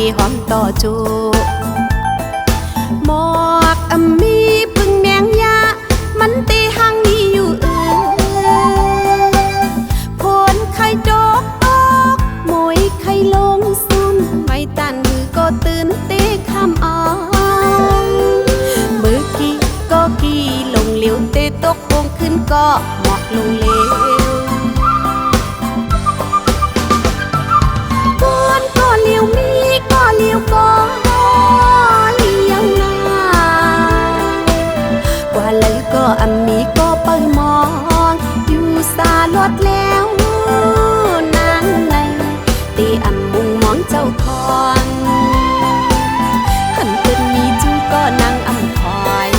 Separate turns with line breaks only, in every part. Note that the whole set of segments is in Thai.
ตีหอมต่อจูหมอกมีพึ่งแมงยามันตีหังนี้อยู่ผลไข่ดอกมวยไข่ลงซุนไม่ตันมือก็ตื่นเตะคำอ่างมือกี้ก็กี้ลงเหลียวเตะตกวงขึ้นก็หมอกลงเลวก็เลี้ยวมีก็เลี้ยวก็เลี้ยวหน้ากว่าเลยก็มีก็เปิดมองอยู่สาลดแล้วนางในตีมุงมองเจ้าทองหันเป็นมีจูก็นางคอย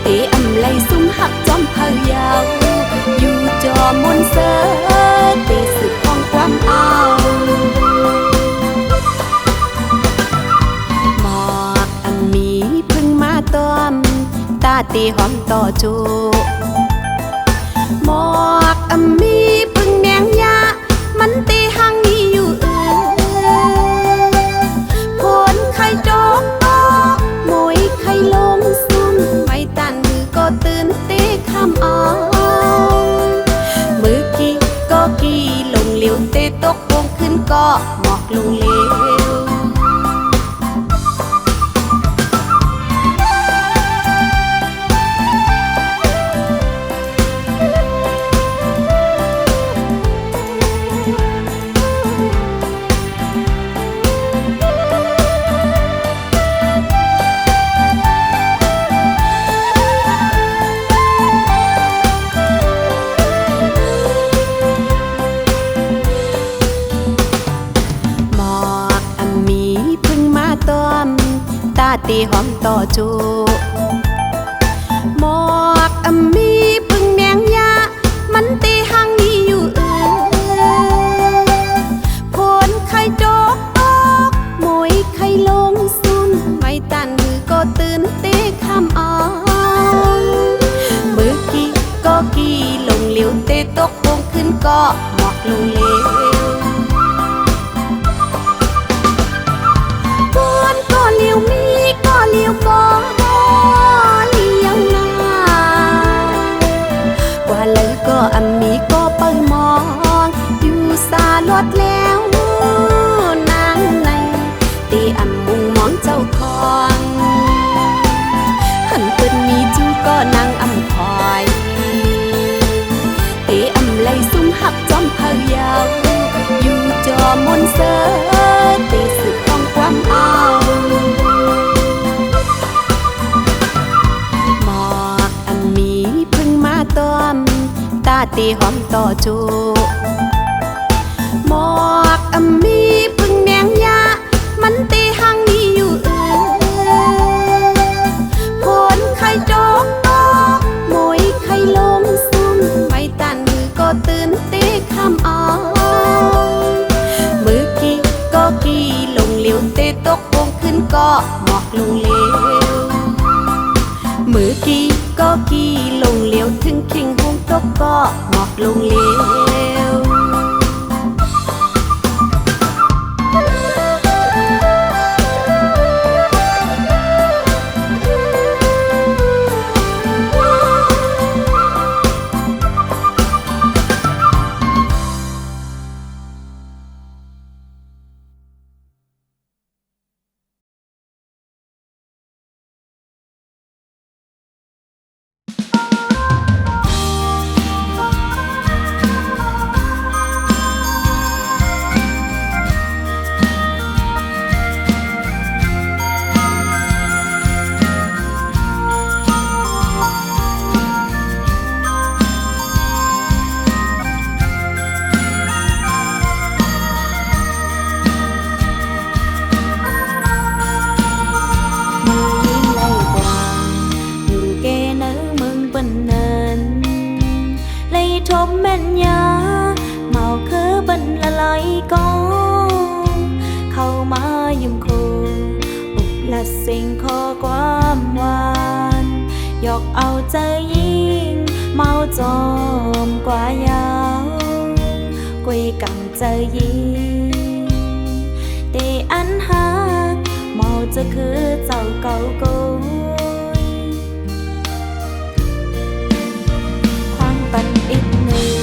ตีไล่ซุ่มหักจอมเพยาวอยู่จอมนเสตีสึกของความเอาหมอกมีพึ่งมาต้มตาตีหอมต่อจูหมอกมีพึ่งแมงยามันตีหังนี้อยู่ผลไข่ดอกมวยไข่ลงซุ่มไม่ตันมือก็ตื่นเตะคำอ่างมือกี้ก็กี้ลงเหลียวเตะตกวงขึ้นก็หมอกลงเลวตีหอมต่อจูหมอกมีพึ่งแมงยามันตีหังนี้อยู่ผลไข่ดอกมวยไข่ลงซุนไม่ตันมือก็ตื่นเตะคำอ่างมือกี้ก็กี้ลงเหลียวเตะตกวงขึ้นก็หมอกลงเลวก็เลี้ยวมีก็เลี้ยวก็เลี้ยวหน้ากว่าเลยก็มีก็เปิดมองอยู่สาลดแล้วนางในตีมุงมองเจ้าทองหันเป็นมีจูก็นางคอยตีไล่ซุ่มหักจอมเพยาวอยู่จอมนเสตีสึกของความเอาหมอกมีพึ่งมาต้มตาตีหอมต่อจูหมอกมีพึ่งแมงยามันตีหังนี้อยู่ผลไข่ดอกมวยไข่ลงซุ่มไม่ตันมือก็ตื่นเตะคำอ่างมือกี้ก็กี้ลงเหลียวเตะตกวงขึ้นก็หมอกลงเลวมือกี้ก็กี้ลงเหลียวถึงคิงหงตกก็หมอกลงเลวสิ่งข้อความหวานหยอกเอาใจยิ่งเมาจอมกว่ายาวกุยกังใจยิ่งเต จะคือเจ้าเก่าโกยความปันอีกหนึ่ง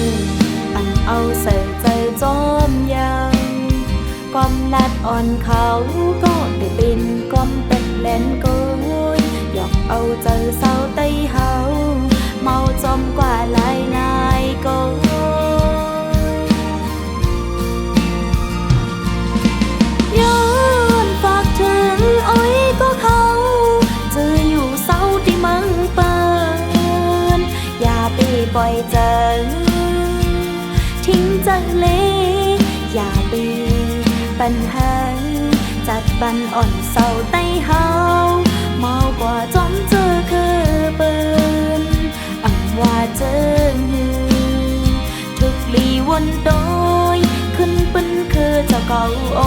อันเอาใส่ใจจอมยังความลัดอ่อนเขาก็ได้เป็นความเป็ดแลนโกยอยากเอาใจเศร้าไต้เฮาเมาจอมกว่าลายโกยย้อนฝากถึงอ้อยก็เขาเจออยู่เศร้าที่มังเปินอย่าไปปล่อยเจอทิ้งจังเลอย่าไปปัญหาจัดบันอ่อนเศร้าไต้เฮาเมากว่าจอมเจอคือเปินอ่ำว่าเจอหือทุกลีวนโดยขึ้นเป็นคือเจ้าเก่าโอ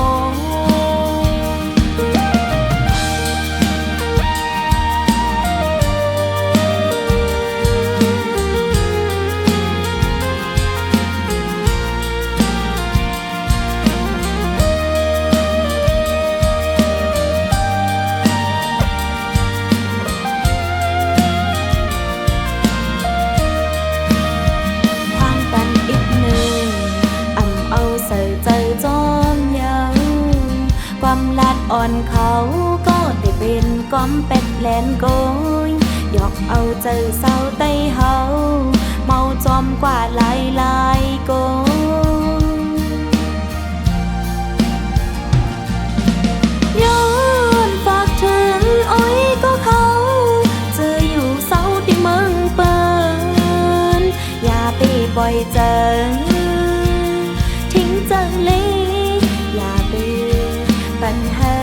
ความลัดอ่อนเขาก็ได้เป็นก้อมเป็ดแลนโกยอยากเอาเจอเศร้าไต้เฮาเมาจอมกว่าลายโกย้อนฝากถึงอ้อยก็เขาเจออยู่เศร้าที่เมืองเปินอย่าไปปล่อยเจอทิ้งจังเลอย่าไปปัญหา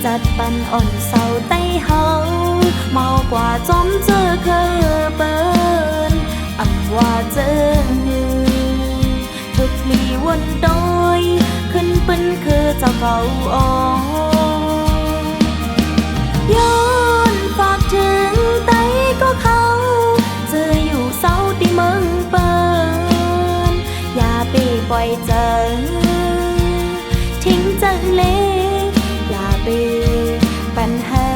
จัดปันอ่อนเศร้าไต้เฮาเมากว่าจอมเจอคือเปินอ่ำว่าเจอหือทุกลีวนโดยขึ้นเป็นคือเจ้าเก่าอ่อนย้อนฝากถึงไต้ก็เขาเจออยู่เศร้าที่เมืองเปินอย่าไปปล่อยเจอทิ้งจังเลอย่าไปปัญหา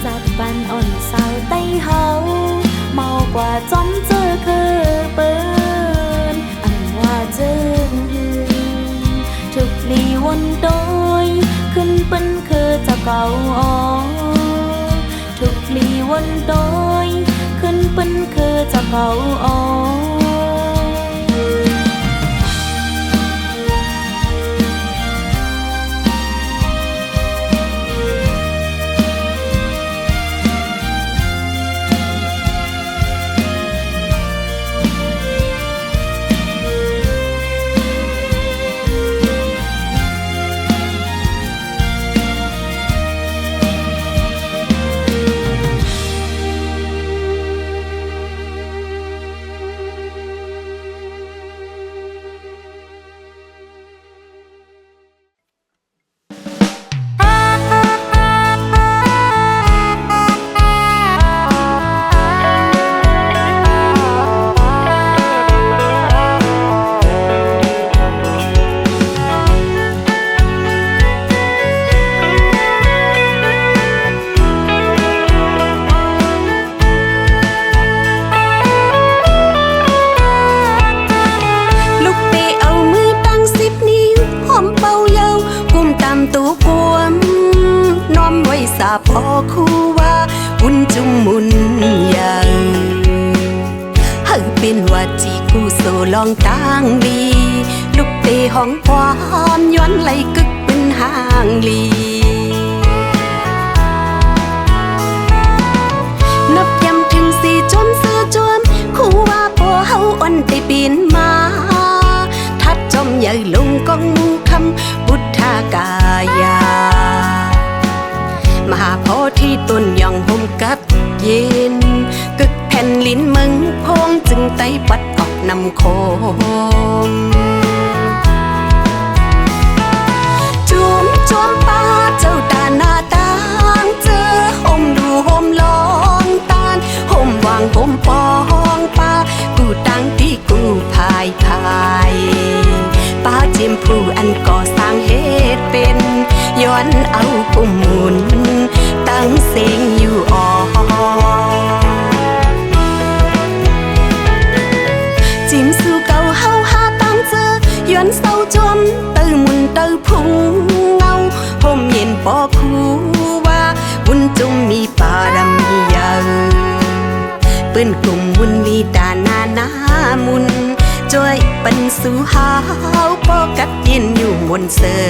จัดปันอ่อนเศร้าไต้เฮาเมากว่าจอมเจอคือเปินอันว่าเจอทุกลีวนโดยขึ้นเป็นคือเจ้าเก่าอ๋อทุกลีวนโดยขึ้นเป็นคือเจ้าเก่าอ๋อพอคู่ว่าวุ่นจุงมุนยังเฮาเป็นว่าจีกูโซลองตางลีลูกเตะห้องความย้อนไหลกึกเป็นห่างลีนับยำถึงสี่จมเสื้อจวมคู่ว่าพอเฮาอ่อนได้ปีนมาทัดจมใหญ่ลงกองมูคำบุทธากายามหาโพธิต้นย่องห่มกัดเย็นกึกแผ่นลิ้นมึงพงจึงไต่ปัดออกนำโคมจุ่มจอมป้าเจ้าตาหน้าต่างเจอห่มดูห่มลองตานห่มวางห่มปองป้ากูตั้งที่กูพายป้าเจียมผู้อันก่อสร้างเหตุเป็นย้อนเอากุม นกลุ่มวุนลีตานานามุนจอยปันสู่หาวปอกัดเย็นอยู่มนเสอ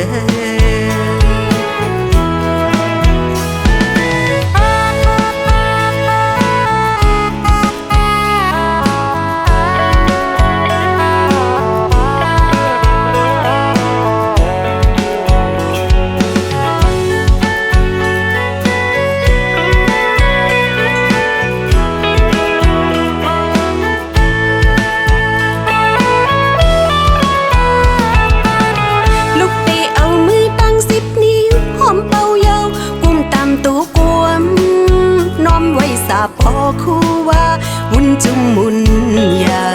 พอคู่ว่าวุนจุมมุนใหญ่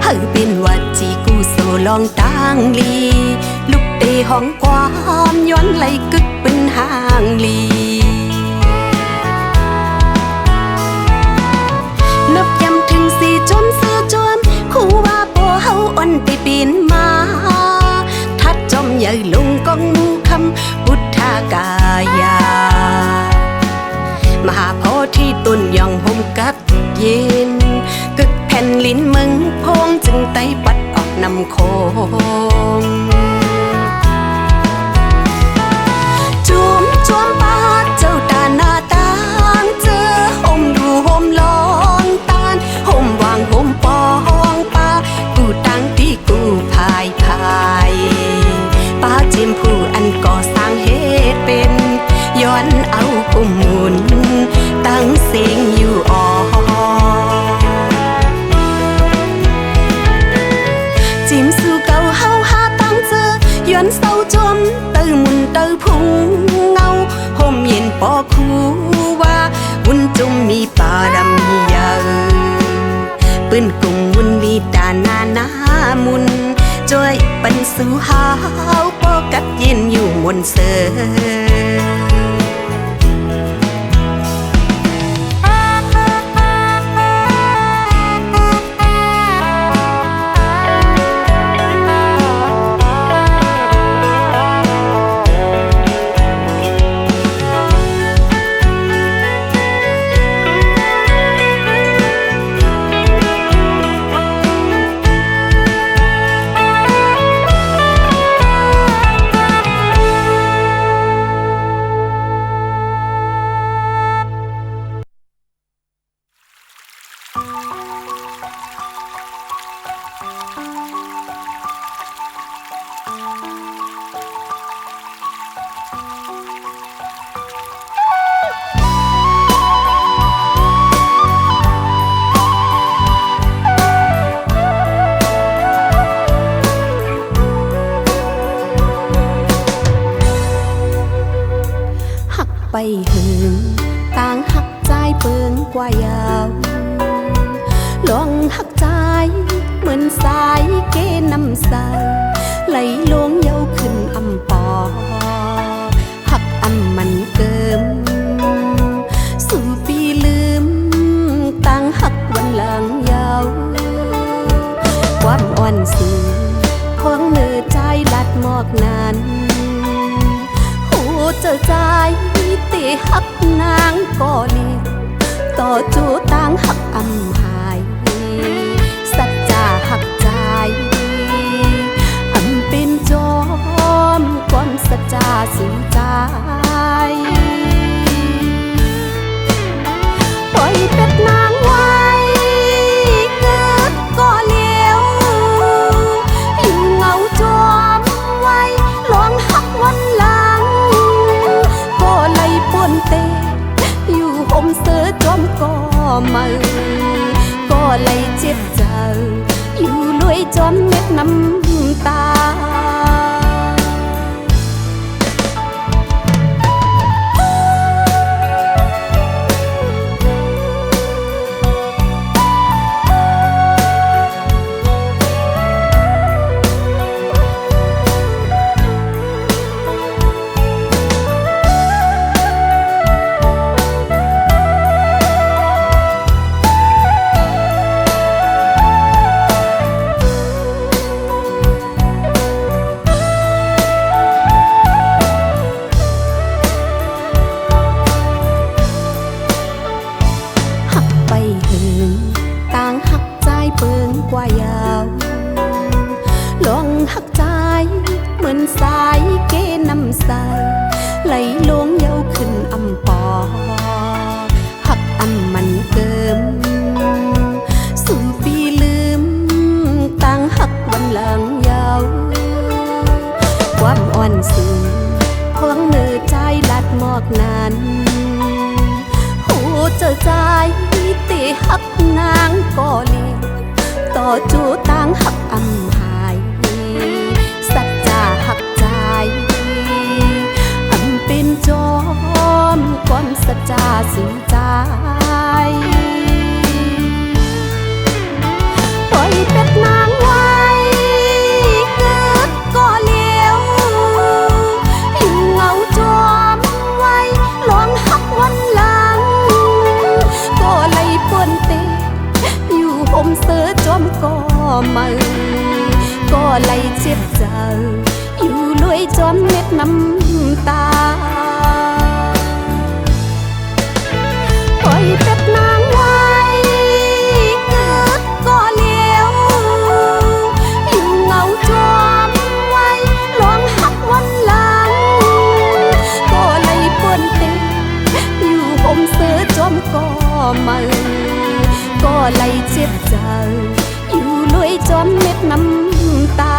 เฮาเป็นวัดจีกูโซลองตางลีลูกเตห้องความย้อนไหลกึกเป็นห่างลีนับยำถึงสี่จมเสือจวมคู่ว่าปอเฮาอ่อนไปปีนมาทัดจอมใหญ่ลงกองมูคำพุทธากายามหาโพธิต้นยองห่มกัดเย็นกึกแผ่นลิ้นมึงพงจึงไตปัดออกนำโคงจุ่มจวมปาเจ้าตาหน้าต่างเจอห่มดูห่มลองตานห่มวางห่มปองปากูตั้งที่กูพายป้าจิมผู้อันก่อสร้างเหตุเป็นย้อนเอาผู้หมุนตั้งเสียงอยู่จิมสู่เก่าเฮาหาตั้งเจอย้อนเศร้าจมเตอมุนเตอพุงเงาห่มเย็นปอคู่ว่าวุนจุมมีปารมียาปืนกุงวุนลีตานานามุนจอยปันสู่หาวปอกัดเย็นอยู่มนเสอไปหึงต่างหักใจเปิงกว่ายาวลองหักใจเหมือนสายเกน้ำใสไหลลงเย้าขึ้นอำปอหักอำมันเกิมสู่ปีลืมต่างหักวันหลังยาวความอ่อนสูงของเนื้อใจลัดหมอกนั้นหัวเจอใจตีหักนางก่อลีต่อจูต่างหักอำหายสัจจาหักใจอำเป็นจอมก่อนสัจจาสู่ใจปล่อยเป็ดนางไว้เกิดก่อเลี้ยวอยู่เงาจอมไว้ลองหักวันหลังก็ไหลป่วนเตอยู่ห่มเสือจอมก็มือก็ไหลเจ็บใจอยู่ลวยจอมเม็ดน้ำตา ไหลลงเย้าขึ้นอำปอหักอำมันเกิมสู่ปีลืมตั้งหักวันหลังยาวความอ่อนสูงพวงเนื้อใจลัดหมอกนั้นหูเจอใจตีหักนางก่อเลียต่อจูตั้งหักอำหายสัจจาหักใจอำเป็นจอมความสัจจาสิ้นใจปล่อยเป็ดนางไว้เกิดก่อเลี้ยวอยู่เงาจอมไว้ลองหักวันหลังก็ไหลป่วนเตอยู่ผมเสือจอมก็มือก็ไหลเจ็บเจออยู่ลวยจอมเม็ดน้ำตาปล่อยเป็ดนางไว้เกิดก็เลี้ยวอยู่เงาจอมไว้ลองหักวันหลังก็ไหลป่วนเตอยู่ผมเสือจอมก็มือก็ไหลเจ็บเจออยู่ลวยจอมเม็ดน้ำตา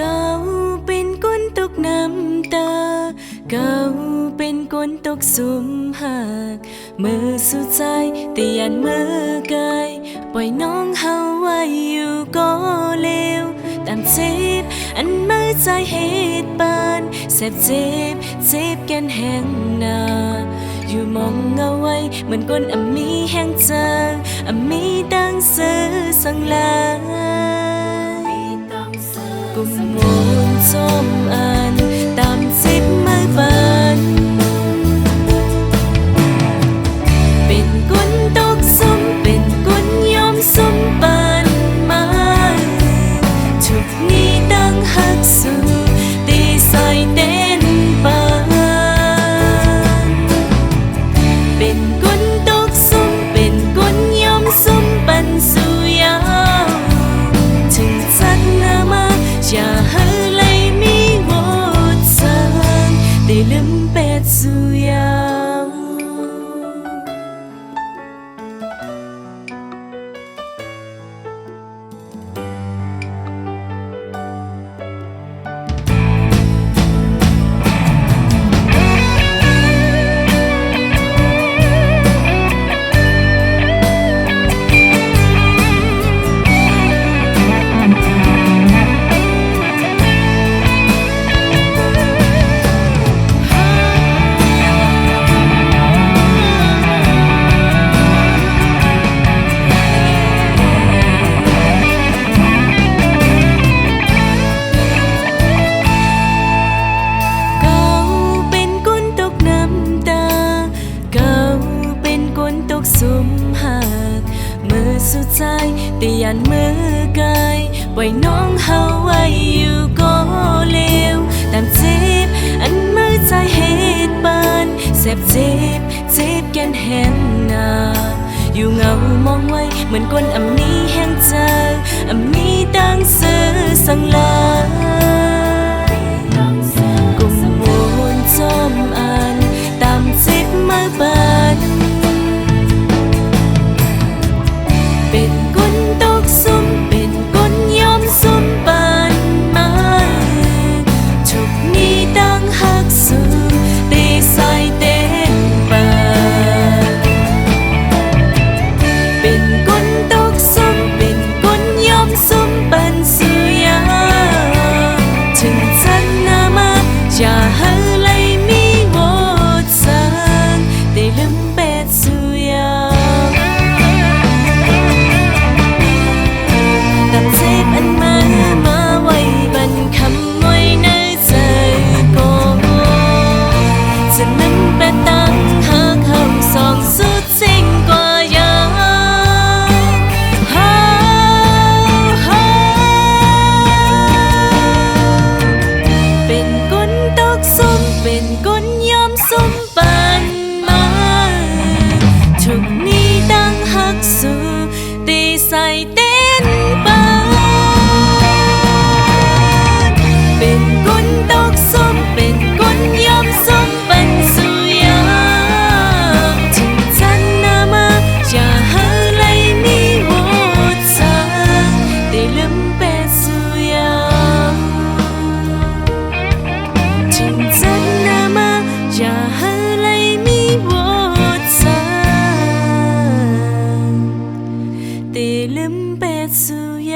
เก่าเป็นก้นตกน้ำตาเก่าเป็นก้นตกสุมหักมือสุดใจแต่ยันมือกายปล่อยน้องเฮาไว้อยู่ก็เลวตามเจ็บอันมือใจเหตุปานแสบเจ็บเจ็บกันแห้งหนาอยู่มองเอาไว้เหมือนก้นมีแห้งจางมีดังซื้อสังลากุมมนจอมอ่านตามจิบไม้ปานเป็นกุนตกซุ่มเป็นกุนยอมซุ่มปานมาทุกนี้ตั้งหักสู่ตีใส่เต้นปานเป็นกุนตกซุ่มเป็นกุนยอมซุ่มปันสู่ยาวถึงจัดหน้ามาอย่าให้เลยมีหมดสางได้ลืมเป็ดสู่ยาวสุมหักมือสุดใจแต่ยันมือกายปล่อยน้องเฮาไว้อยู่ก็เลวตามเจ็บอันมือใจเหตุปานแสบเจ็บเจ็บกันแห้งหนาอยู่เงามองไว้เหมือนก้นมีแห้งจางมีดังซื้อสังลากุมมนจอมอ่านตามเจ็บมาปานเป็นกุนตกซุ่มเป็นกุนยอมซุ่มปานมาทุกนี้ตั้งหักสู่ตีใส่เต้นปานเป็นกุนตกซุ่มเป็นกุนยอมซุ่มปันสู่ยาว สุมปันมาทุกนี้ตั้งหักสู่ตีใส่เต้นปานเป็นกุนตกสุมเป็นกุนยอมสุมปันสู่ยามถึงจันนามาอย่าหาไรมีโหดสาได้ลืมเป็ดสู่ยามถึงจันนามาอย่าหาไรมีโหดสาได้ลืมเป็ดสู่ย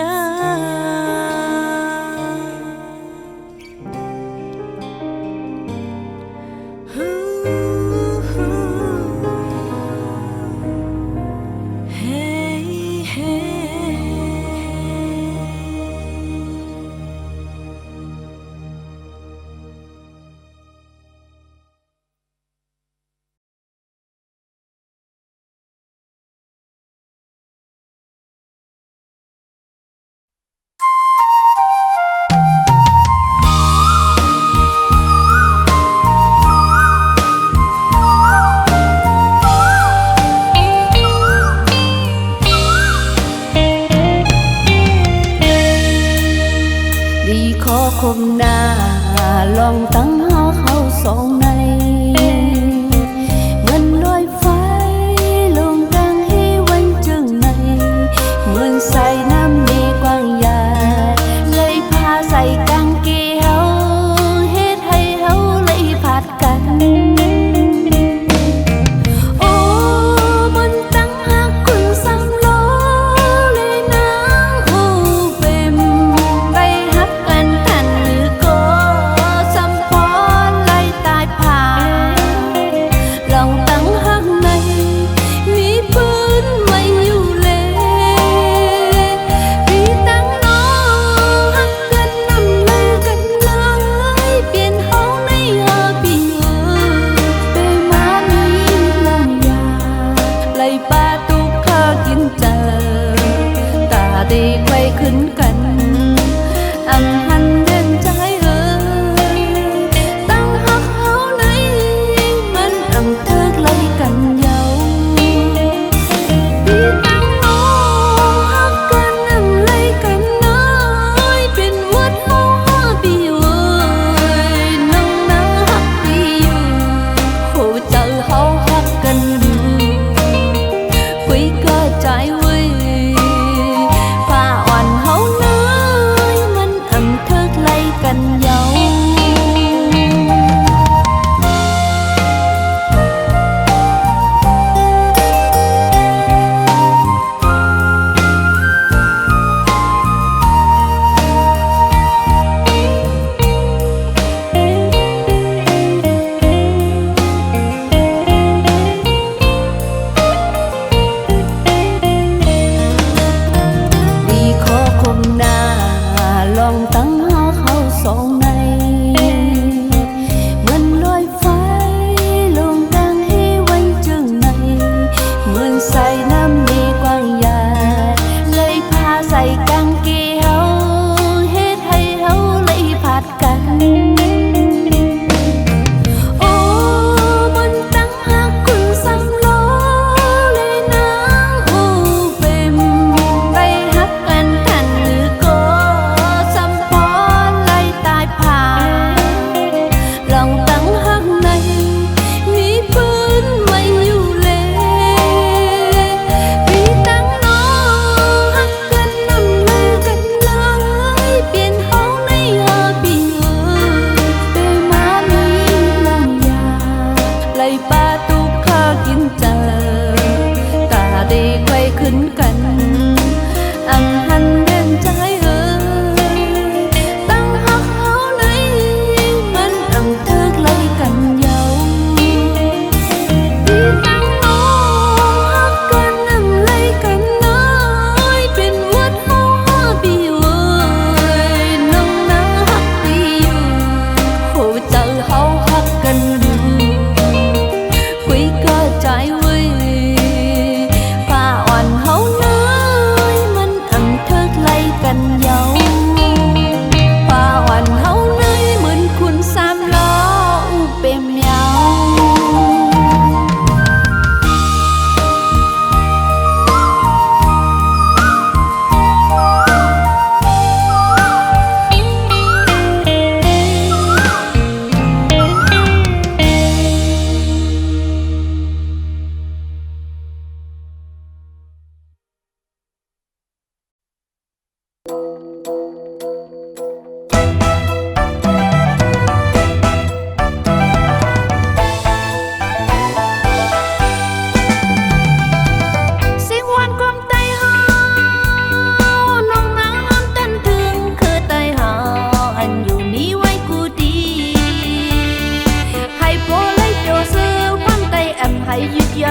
ดีขอคมหน้าลองตั้งหาเขาสองในเหมือนลอยไฟลงดังให้วันจึงในเหมือนใส่น้ำดีกว้างใหญ่เลยพาใส่กางเกงเฮาเฮ็ดให้เฮาเลยผัดกันโอ้มันตั้งหาคุณสำโลเลยนางโอ้เป็นไปฮักกันทันหรือก็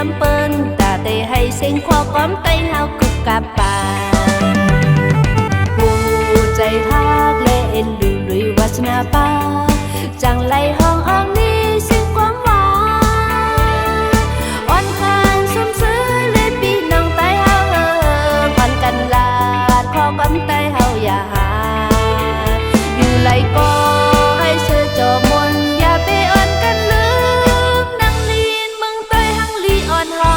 มเปิ้นตาเตให้เสียงควอก้อมไตเฮากุกกะปาผู้ใจฮักและเอ็นดูลุยวาสนาปาจังไลห้องออกนี้เสียงความหวานอ่อนคานซุ่มซื้อและพี่น้องไตเฮาพันกันลาดขอก้อมไตเฮาอย่าหาอยู่ไหลก็ให้เชื่อจอมนอย่าไปอ่อนกันลืมนังลีนเมืองไตหังลีอ่อนหอ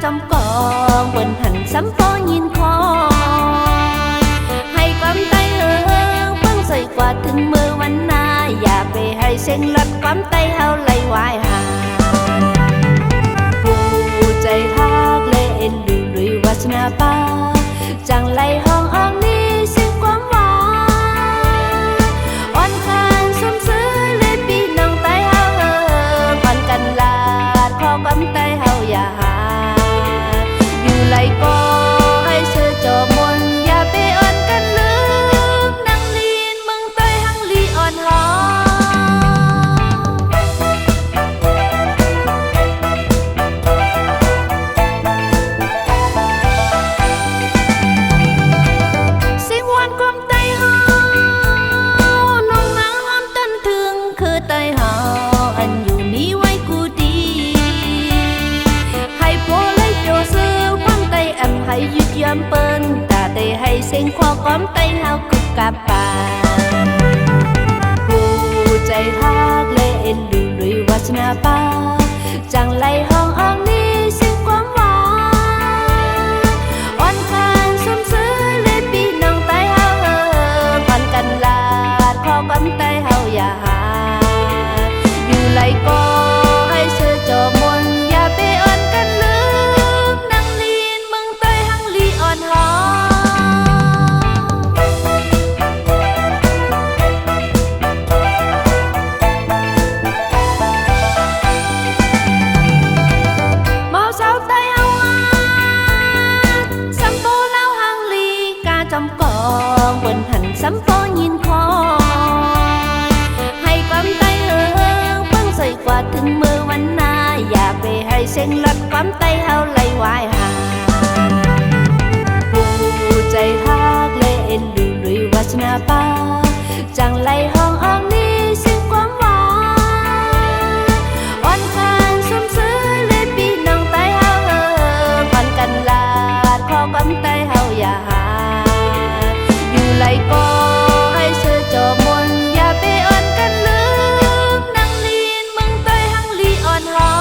จำกองบนหันซ้ำปอยินคอยให้ความไตเฮืองเพิ่งใส่กว่าถึงมือวันหน้าอย่าไปให้เส้นลัดความไตเฮาไหลวายหาผู้ใจฮักและเอ็นดูลุยวาสนาปาจังไลห้องออกนี้เสียงความหวานอ่อนคานซุ่มซื้อและพี่น้องไตเฮาพันกันลาดขอความไตเฮาอย่าหาไหลก็ให้เชื่อจอมนอย่าไปอ่อนกันลืมนังลีนเมืองไตหังลีอ่อนหอเสียงหวานความไตเฮาน้องนางหอมต้นถึงคือไตเฮาอันอยู่นี้ไว้กูดีให้โพเลยโจซื้อให้หยุดยอมเปิ้นตาเตให้เสียงควอก้อมไตเฮากุกกะปาผู้ใจฮักและเอ็นดูลุยวาสนาปาจังไลห้องออกนี้เสียงความหวานอ่อนคานซุ่มซื้อและพี่น้องไตเฮาพันกันลาดขอก้อมไตเฮาอย่าหาอยู่ไหลก็ให้เชื่อจอมนอย่าไปอ่อนกันลืมนังลีนเมืองไตหังลีอ่อนหอเมาสาวไตเฮาซ้ำโปเล่าหังลีกาจำกองบนหันซ้ำโปยินคอยให้ความไตเฮืองเพิ่งใส่กว่าถึงมือวันหน้าอย่าไปให้เส้นลัดความไตเฮาไหลวายหาผู้ใจฮักและเอ็นดูลุยวาสนาปาจังไลห้องออกนี้เสียงความหวานอ่อนคานซุ่มซื้อและพี่น้องไตเฮาพันกันลาดขอความไตเฮาอย่าหาอยู่ไหลก็ให้เชื่อจอมนอย่าไปอ่อนกันลืมนังลีนเมืองไตหังลีอ่อนหอ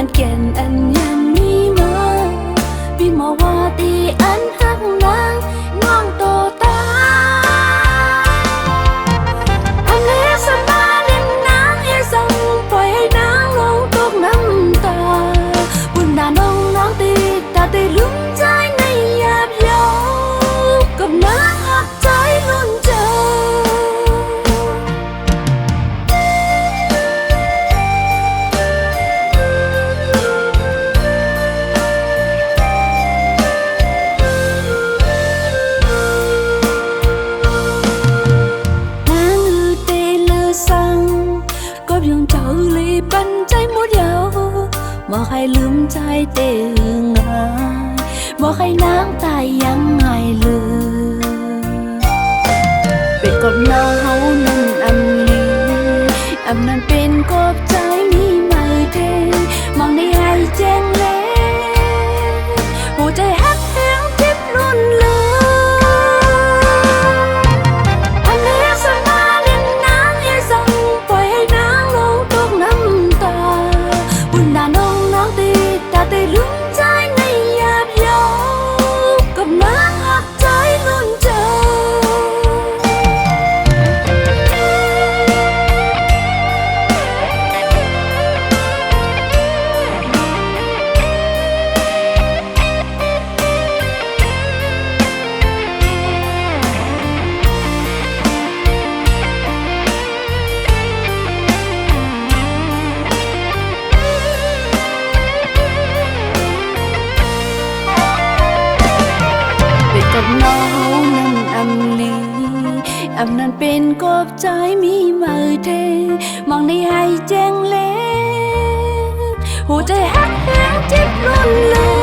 an ken an nham mi mơ vì mò hoa ti an hắc nang ngon to ta anh lẽ sa ba nên nắng hay sông quay nắng long tốt năm ta buồn đàn ông nắng ti ta ti lúng trái này dạp dâu cầm nắng hắt trái luôn chờยังเจ้าลีปันใจหมดยาวบอกให้ลืมใจเตืองงายบอกให้น้ำตายยังไงเลยเป็นกบน้องเฮานั้นอำลีอำนั้นเป็นกบใจมีไม่เทมองในให้แจ้งแล้วหัวใจฮักแห้งทิพรุ่นเลยกับน้องนั้นอำลีอำนั้นเป็นกบใจมีมือเทมองในให้แจ้งเล็กหัวใจฮักแห้งเจ็บร้อนเลย